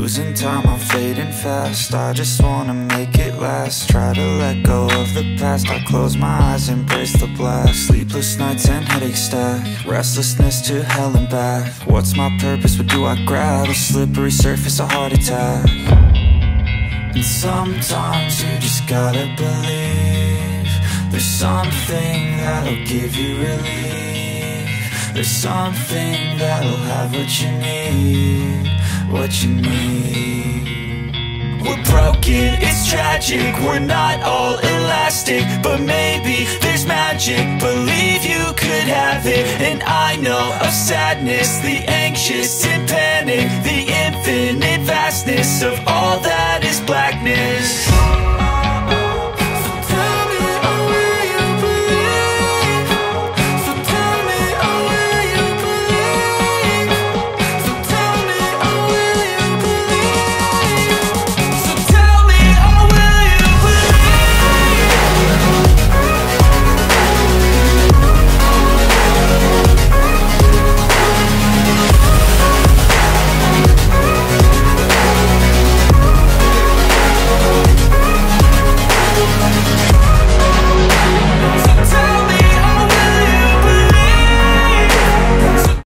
losing time, I'm fading fast. I just wanna make it last. Try to let go of the past. I close my eyes, embrace the blast. Sleepless nights and headaches stack. Restlessness to hell and back. What's my purpose? What do I grab? A slippery surface, a heart attack. And sometimes you just gotta believe there's something that'll give you relief. There's something that'll have what you need, what you need. We're broken, it's tragic, we're not all elastic, but maybe there's magic, believe you could have it. And I know of sadness, the anxious and panic, the infinite vastness of all that is blackness.